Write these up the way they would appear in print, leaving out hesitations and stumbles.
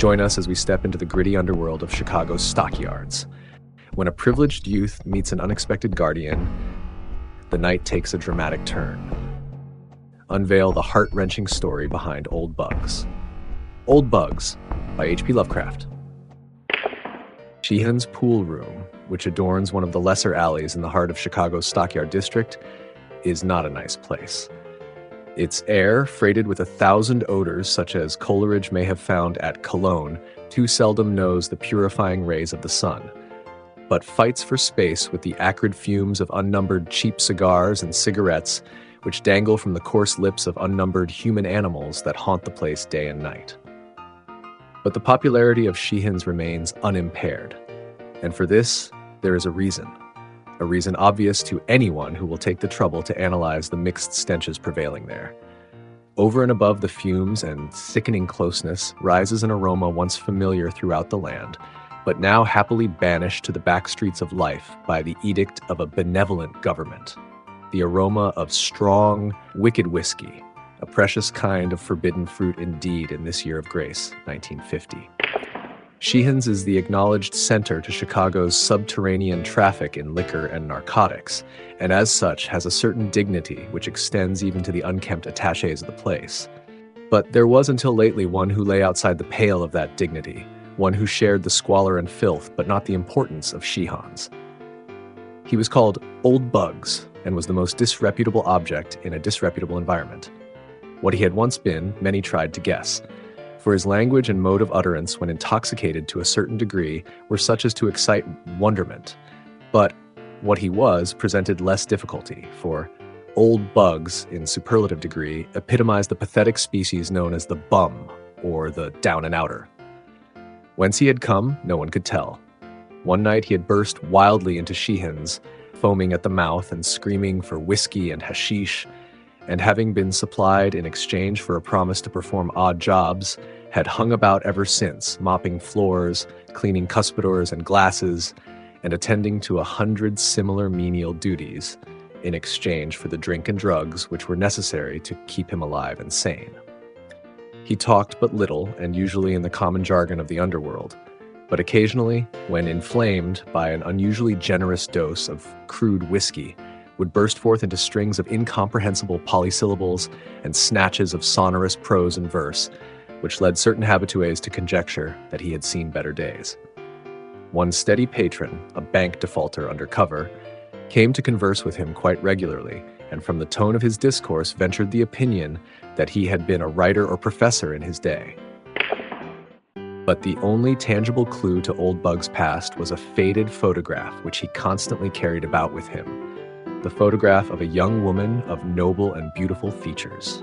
Join us as we step into the gritty underworld of Chicago's stockyards. When a privileged youth meets an unexpected guardian, the night takes a dramatic turn. Unveil the heart-wrenching story behind Old Bugs. Old Bugs by H.P. Lovecraft. Sheehan's pool room, which adorns one of the lesser alleys in the heart of Chicago's Stockyard District, is not a nice place. Its air, freighted with 1,000 odors such as Coleridge may have found at Cologne, too seldom knows the purifying rays of the sun, but fights for space with the acrid fumes of unnumbered cheap cigars and cigarettes which dangle from the coarse lips of unnumbered human animals that haunt the place day and night. But the popularity of Sheehan's remains unimpaired, and for this, there is a reason obvious to anyone who will take the trouble to analyze the mixed stenches prevailing there. Over and above the fumes and sickening closeness rises an aroma once familiar throughout the land, but now happily banished to the back streets of life by the edict of a benevolent government. The aroma of strong, wicked whiskey, a precious kind of forbidden fruit indeed in this year of grace, 1950. Sheehan's is the acknowledged center to Chicago's subterranean traffic in liquor and narcotics, and as such has a certain dignity which extends even to the unkempt attachés of the place. But there was until lately one who lay outside the pale of that dignity, one who shared the squalor and filth, but not the importance of Sheehan's. He was called Old Bugs, and was the most disreputable object in a disreputable environment. What he had once been, many tried to guess, for his language and mode of utterance when intoxicated to a certain degree were such as to excite wonderment. But what he was presented less difficulty, for Old Bugs, in superlative degree, epitomized the pathetic species known as the bum, or the down-and-outer. Whence he had come, no one could tell. One night he had burst wildly into Sheehan's, foaming at the mouth and screaming for whiskey and hashish, and having been supplied in exchange for a promise to perform odd jobs, had hung about ever since, mopping floors, cleaning cuspidors and glasses, and attending to 100 similar menial duties in exchange for the drink and drugs which were necessary to keep him alive and sane. He talked but little, and usually in the common jargon of the underworld, but occasionally, when inflamed by an unusually generous dose of crude whiskey, would burst forth into strings of incomprehensible polysyllables and snatches of sonorous prose and verse, which led certain habitués to conjecture that he had seen better days. One steady patron, a bank defaulter under cover, came to converse with him quite regularly, and from the tone of his discourse ventured the opinion that he had been a writer or professor in his day. But the only tangible clue to Old Bug's past was a faded photograph which he constantly carried about with him, the photograph of a young woman of noble and beautiful features.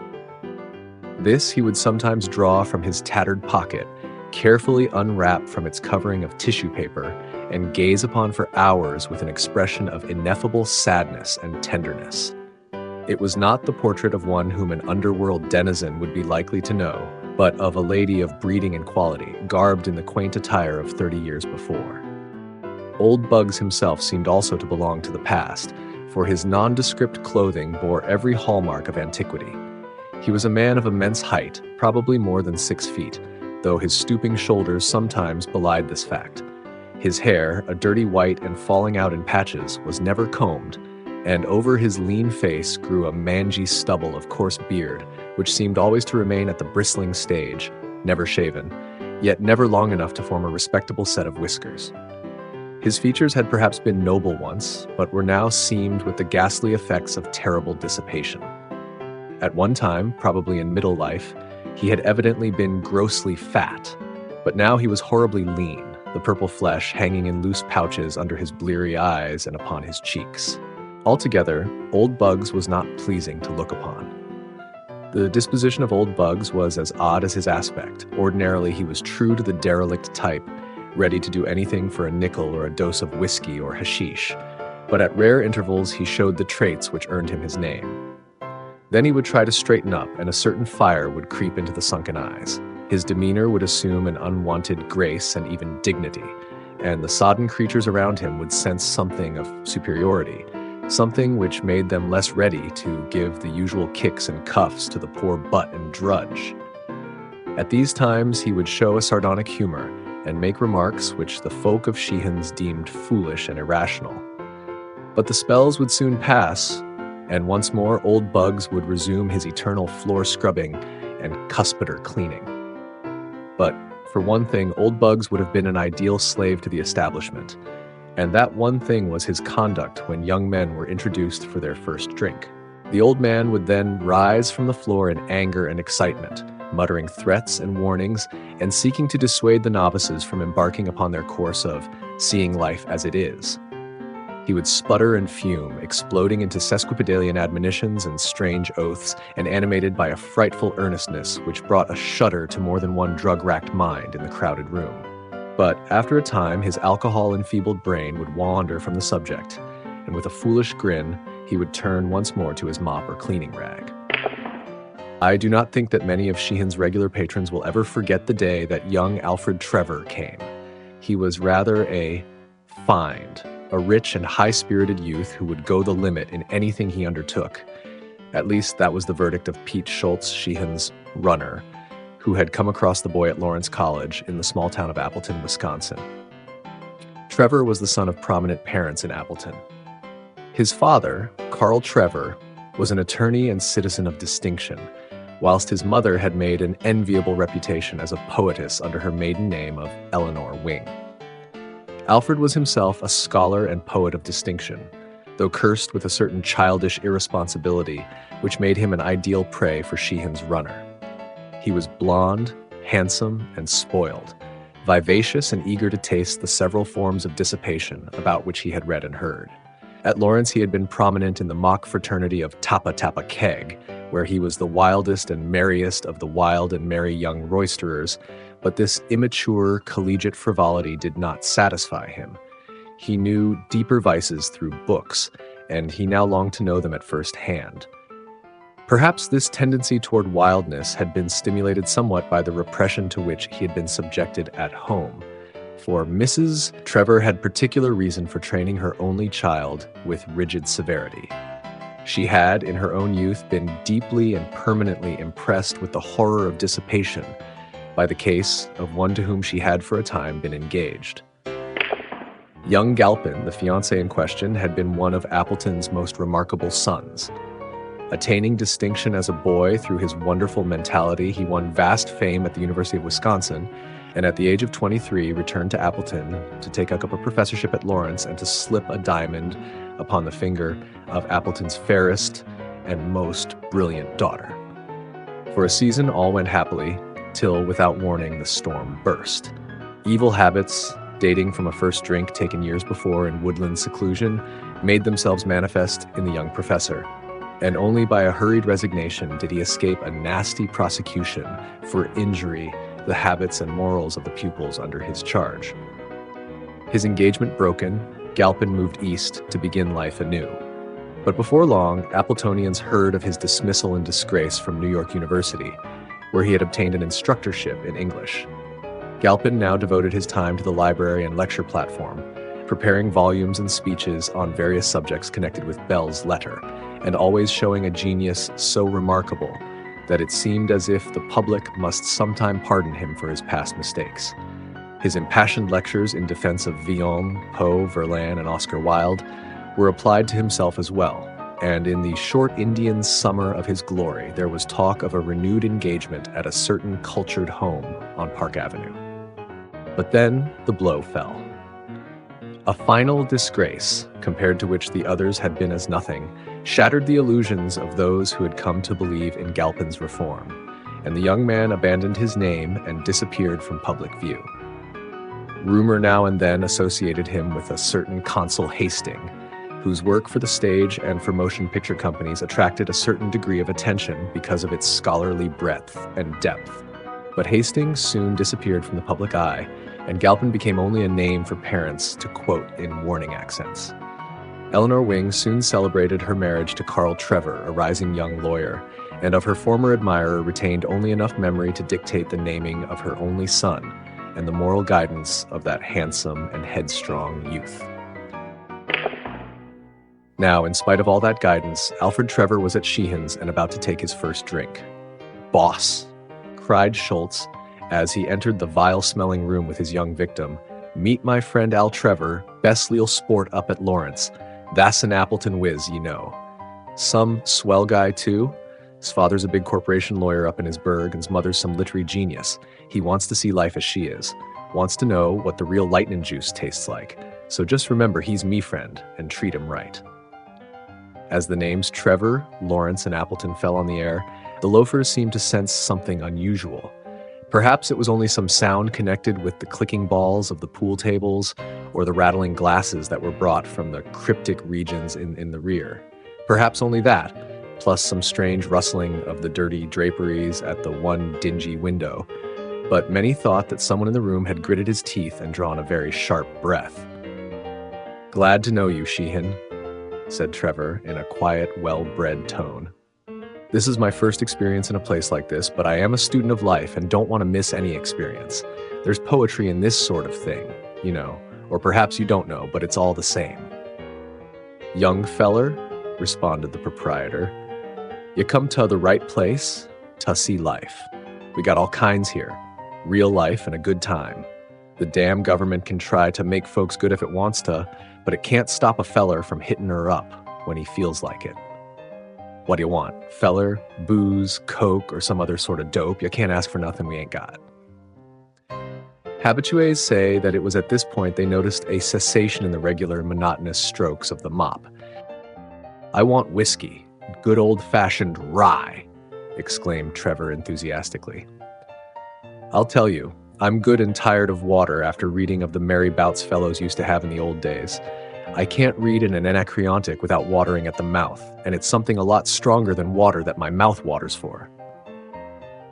This he would sometimes draw from his tattered pocket, carefully unwrap from its covering of tissue paper, and gaze upon for hours with an expression of ineffable sadness and tenderness. It was not the portrait of one whom an underworld denizen would be likely to know, but of a lady of breeding and quality, garbed in the quaint attire of 30 years before. Old Bugs himself seemed also to belong to the past, for his nondescript clothing bore every hallmark of antiquity. He was a man of immense height, probably more than 6 feet, though his stooping shoulders sometimes belied this fact. His hair, a dirty white and falling out in patches, was never combed, and over his lean face grew a mangy stubble of coarse beard, which seemed always to remain at the bristling stage, never shaven, yet never long enough to form a respectable set of whiskers. His features had perhaps been noble once, but were now seamed with the ghastly effects of terrible dissipation. At one time, probably in middle life, he had evidently been grossly fat, but now he was horribly lean, the purple flesh hanging in loose pouches under his bleary eyes and upon his cheeks. Altogether, Old Bugs was not pleasing to look upon. The disposition of Old Bugs was as odd as his aspect. Ordinarily, he was true to the derelict type, ready to do anything for a nickel or a dose of whiskey or hashish, but at rare intervals he showed the traits which earned him his name. Then he would try to straighten up, and a certain fire would creep into the sunken eyes. His demeanor would assume an unwanted grace and even dignity, and the sodden creatures around him would sense something of superiority, something which made them less ready to give the usual kicks and cuffs to the poor butt and drudge. At these times, he would show a sardonic humor and make remarks which the folk of Sheehan's deemed foolish and irrational. But the spells would soon pass, and once more old Bugs would resume his eternal floor scrubbing and cuspidor cleaning. But for one thing, old Bugs would have been an ideal slave to the establishment, and that one thing was his conduct when young men were introduced for their first drink. The old man would then rise from the floor in anger and excitement, muttering threats and warnings and seeking to dissuade the novices from embarking upon their course of seeing life as it is. He would sputter and fume, exploding into sesquipedalian admonitions and strange oaths, and animated by a frightful earnestness which brought a shudder to more than one drug-racked mind in the crowded room. But after a time, his alcohol-enfeebled brain would wander from the subject, and with a foolish grin, he would turn once more to his mop or cleaning rag. I do not think that many of Sheehan's regular patrons will ever forget the day that young Alfred Trever came. He was rather a find, a rich and high-spirited youth who would go the limit in anything he undertook. At least that was the verdict of Pete Schultz, Sheehan's runner, who had come across the boy at Lawrence College in the small town of Appleton, Wisconsin. Trever was the son of prominent parents in Appleton. His father, Carl Trever, was an attorney and citizen of distinction, whilst his mother had made an enviable reputation as a poetess under her maiden name of Eleanor Wing. Alfred was himself a scholar and poet of distinction, though cursed with a certain childish irresponsibility which made him an ideal prey for Sheehan's runner. He was blonde, handsome, and spoiled, vivacious and eager to taste the several forms of dissipation about which he had read and heard. At Lawrence, he had been prominent in the mock fraternity of Tappa Tappa Keg, where he was the wildest and merriest of the wild and merry young roisterers, but this immature collegiate frivolity did not satisfy him. He knew deeper vices through books, and he now longed to know them at first hand. Perhaps this tendency toward wildness had been stimulated somewhat by the repression to which he had been subjected at home, for Mrs. Trever had particular reason for training her only child with rigid severity. She had, in her own youth, been deeply and permanently impressed with the horror of dissipation by the case of one to whom she had for a time been engaged. Young Galpin, the fiancé in question, had been one of Appleton's most remarkable sons. Attaining distinction as a boy through his wonderful mentality, he won vast fame at the University of Wisconsin, and at the age of 23 returned to Appleton to take up a professorship at Lawrence and to slip a diamond upon the finger of Appleton's fairest and most brilliant daughter. For a season, all went happily, till, without warning, the storm burst. Evil habits, dating from a first drink taken years before in woodland seclusion, made themselves manifest in the young professor, and only by a hurried resignation did he escape a nasty prosecution for injury to the habits and morals of the pupils under his charge. His engagement broken, Galpin moved east to begin life anew. But before long, Appletonians heard of his dismissal in disgrace from New York University, where he had obtained an instructorship in English. Galpin now devoted his time to the library and lecture platform, preparing volumes and speeches on various subjects connected with Bell's letter, and always showing a genius so remarkable that it seemed as if the public must sometime pardon him for his past mistakes. His impassioned lectures in defense of Villon, Poe, Verlaine, and Oscar Wilde were applied to himself as well, and in the short Indian summer of his glory, there was talk of a renewed engagement at a certain cultured home on Park Avenue. But then the blow fell. A final disgrace, compared to which the others had been as nothing, shattered the illusions of those who had come to believe in Galpin's reform, and the young man abandoned his name and disappeared from public view. Rumor now and then associated him with a certain Consul Hastings, whose work for the stage and for motion picture companies attracted a certain degree of attention because of its scholarly breadth and depth. But Hastings soon disappeared from the public eye, and Galpin became only a name for parents to quote in warning accents. Eleanor Wing soon celebrated her marriage to Carl Trever, a rising young lawyer, and of her former admirer retained only enough memory to dictate the naming of her only son and the moral guidance of that handsome and headstrong youth. Now, in spite of all that guidance, Alfred Trever was at Sheehan's and about to take his first drink. Boss, cried Schultz as he entered the vile-smelling room with his young victim. "Meet my friend Al Trever, best leal sport up at Lawrence. That's an Appleton whiz, you know. Some swell guy, too. His father's a big corporation lawyer up in his burg, and his mother's some literary genius. He wants to see life as she is. Wants to know what the real lightning juice tastes like. So just remember he's me friend, and treat him right." As the names Trever, Lawrence, and Appleton fell on the air, the loafers seemed to sense something unusual. Perhaps it was only some sound connected with the clicking balls of the pool tables or the rattling glasses that were brought from the cryptic regions in the rear. Perhaps only that, plus some strange rustling of the dirty draperies at the one dingy window. But many thought that someone in the room had gritted his teeth and drawn a very sharp breath. "Glad to know you, Sheehan," said Trever in a quiet, well-bred tone. "This is my first experience in a place like this, but I am a student of life and don't want to miss any experience. There's poetry in this sort of thing, you know, or perhaps you don't know, but it's all the same." "Young feller," responded the proprietor, "you come to the right place to see life. We got all kinds here, real life and a good time. The damn government can try to make folks good if it wants to, but it can't stop a feller from hitting her up when he feels like it. What do you want? Feller, booze, coke, or some other sort of dope? You can't ask for nothing we ain't got." Habitués say that it was at this point they noticed a cessation in the regular, monotonous strokes of the mop. "I want whiskey, good old-fashioned rye," exclaimed Trever enthusiastically. "I'll tell you, I'm good and tired of water after reading of the merry bouts fellows used to have in the old days. I can't read in an anacreontic without watering at the mouth, and it's something a lot stronger than water that my mouth waters for."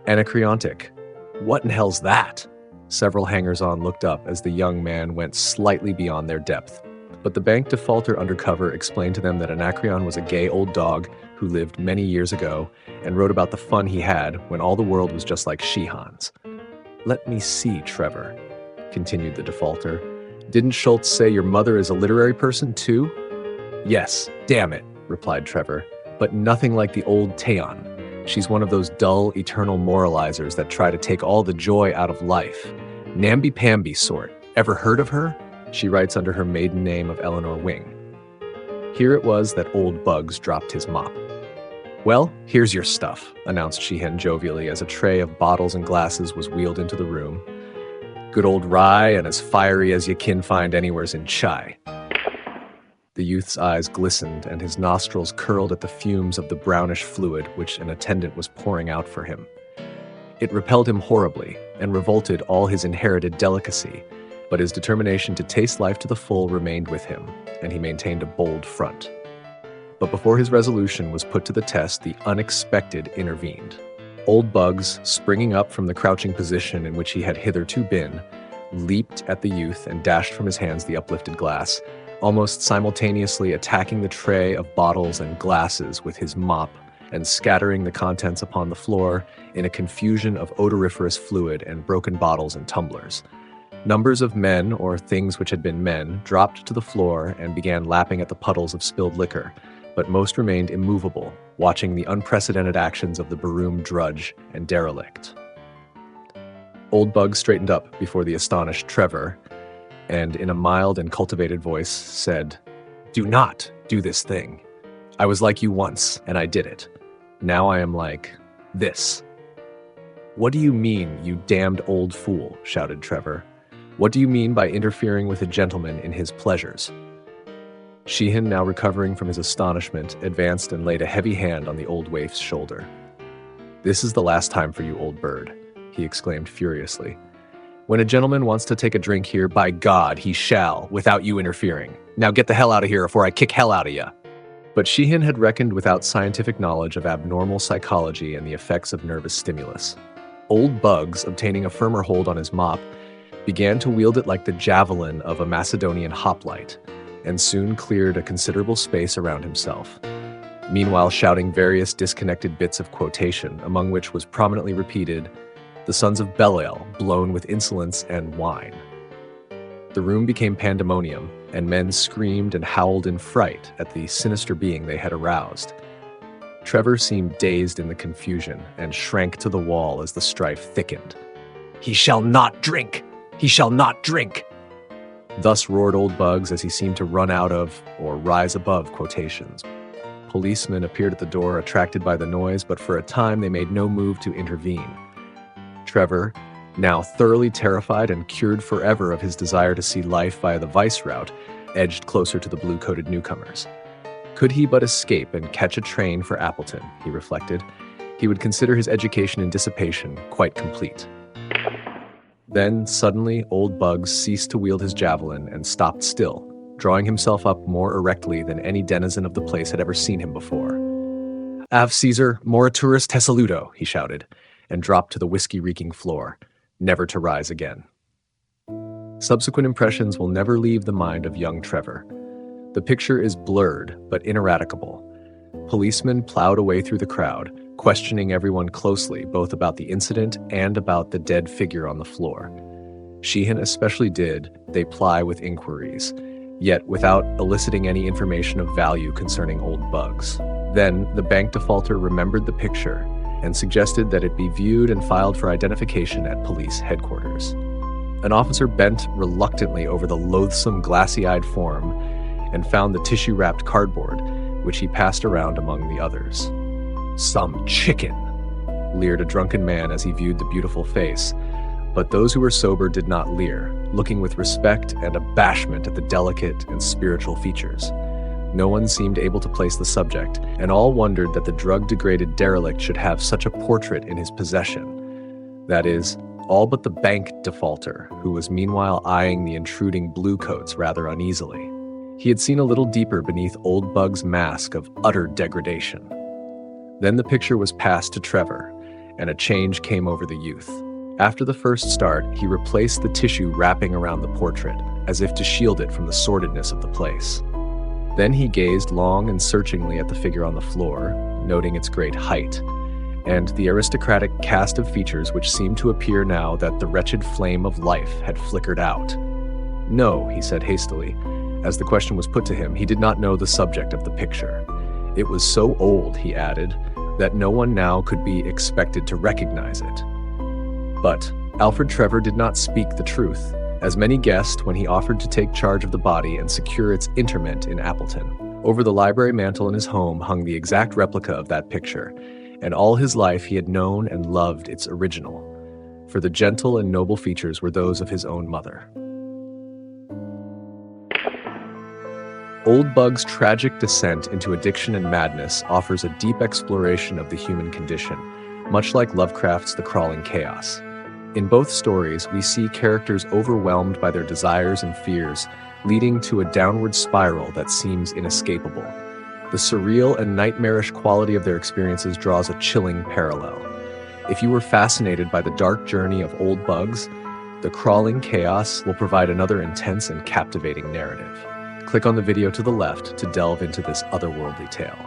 "Anacreontic? What in hell's that?" Several hangers-on looked up as the young man went slightly beyond their depth. But the bank defaulter undercover explained to them that Anacreon was a gay old dog who lived many years ago and wrote about the fun he had when all the world was just like Sheehan's. "Let me see, Trever," continued the defaulter. "Didn't Schultz say your mother is a literary person, too?" "Yes, damn it," replied Trever, "but nothing like the old Theon. She's one of those dull, eternal moralizers that try to take all the joy out of life. Namby-pamby sort. Ever heard of her? She writes under her maiden name of Eleanor Wing." Here it was that old Bugs dropped his mop. "Well, here's your stuff," announced Sheehan jovially as a tray of bottles and glasses was wheeled into the room. "Good old rye and as fiery as you can find anywheres in chai." The youth's eyes glistened and his nostrils curled at the fumes of the brownish fluid which an attendant was pouring out for him. It repelled him horribly and revolted all his inherited delicacy, but his determination to taste life to the full remained with him, and he maintained a bold front. But before his resolution was put to the test, the unexpected intervened. Old Bugs, springing up from the crouching position in which he had hitherto been, leaped at the youth and dashed from his hands the uplifted glass, almost simultaneously attacking the tray of bottles and glasses with his mop and scattering the contents upon the floor in a confusion of odoriferous fluid and broken bottles and tumblers. Numbers of men, or things which had been men, dropped to the floor and began lapping at the puddles of spilled liquor, but most remained immovable, watching the unprecedented actions of the barroom drudge and derelict. Old Bugs straightened up before the astonished Trever, and in a mild and cultivated voice said, "Do not do this thing. I was like you once, and I did it. Now I am like this." "What do you mean, you damned old fool?" shouted Trever. "What do you mean by interfering with a gentleman in his pleasures?" Sheehan, now recovering from his astonishment, advanced and laid a heavy hand on the old waif's shoulder. "This is the last time for you, old bird," he exclaimed furiously. "When a gentleman wants to take a drink here, by God, he shall, without you interfering. Now get the hell out of here before I kick hell out of you." But Sheehan had reckoned without scientific knowledge of abnormal psychology and the effects of nervous stimulus. Old Bugs, obtaining a firmer hold on his mop, began to wield it like the javelin of a Macedonian hoplite, and soon cleared a considerable space around himself, meanwhile shouting various disconnected bits of quotation, among which was prominently repeated, "The sons of Belial, blown with insolence and wine." The room became pandemonium, and men screamed and howled in fright at the sinister being they had aroused. Trever seemed dazed in the confusion and shrank to the wall as the strife thickened. "He shall not drink! He shall not drink!" Thus roared old Bugs as he seemed to run out of, or rise above, quotations. Policemen appeared at the door, attracted by the noise, but for a time they made no move to intervene. Trever, now thoroughly terrified and cured forever of his desire to see life via the vice route, edged closer to the blue-coated newcomers. Could he but escape and catch a train for Appleton, he reflected, he would consider his education in dissipation quite complete. Then, suddenly, old Bugs ceased to wield his javelin and stopped still, drawing himself up more erectly than any denizen of the place had ever seen him before. "Av Caesar, Moriturus te saluto," he shouted, and dropped to the whiskey-reeking floor, never to rise again. Subsequent impressions will never leave the mind of young Trever. The picture is blurred, but ineradicable. Policemen plowed away through the crowd, questioning everyone closely, both about the incident and about the dead figure on the floor. Sheehan especially did, they ply with inquiries, yet without eliciting any information of value concerning old Bugs. Then, the bank defaulter remembered the picture and suggested that it be viewed and filed for identification at police headquarters. An officer bent reluctantly over the loathsome, glassy-eyed form and found the tissue-wrapped cardboard, which he passed around among the others. "Some chicken," leered a drunken man as he viewed the beautiful face, but those who were sober did not leer, looking with respect and abashment at the delicate and spiritual features. No one seemed able to place the subject, and all wondered that the drug-degraded derelict should have such a portrait in his possession. That is, all but the bank defaulter, who was meanwhile eyeing the intruding bluecoats rather uneasily. He had seen a little deeper beneath old Bug's mask of utter degradation. Then the picture was passed to Trever, and a change came over the youth. After the first start, he replaced the tissue wrapping around the portrait, as if to shield it from the sordidness of the place. Then he gazed long and searchingly at the figure on the floor, noting its great height, and the aristocratic cast of features which seemed to appear now that the wretched flame of life had flickered out. "No," he said hastily. As the question was put to him, he did not know the subject of the picture. It was so old, he added, that no one now could be expected to recognize it. But Alfred Trever did not speak the truth, as many guessed when he offered to take charge of the body and secure its interment in Appleton. Over the library mantel in his home hung the exact replica of that picture, and all his life he had known and loved its original, for the gentle and noble features were those of his own mother. Old Bug's tragic descent into addiction and madness offers a deep exploration of the human condition, much like Lovecraft's The Crawling Chaos. In both stories, we see characters overwhelmed by their desires and fears, leading to a downward spiral that seems inescapable. The surreal and nightmarish quality of their experiences draws a chilling parallel. If you were fascinated by the dark journey of Old Bugs, The Crawling Chaos will provide another intense and captivating narrative. Click on the video to the left to delve into this otherworldly tale.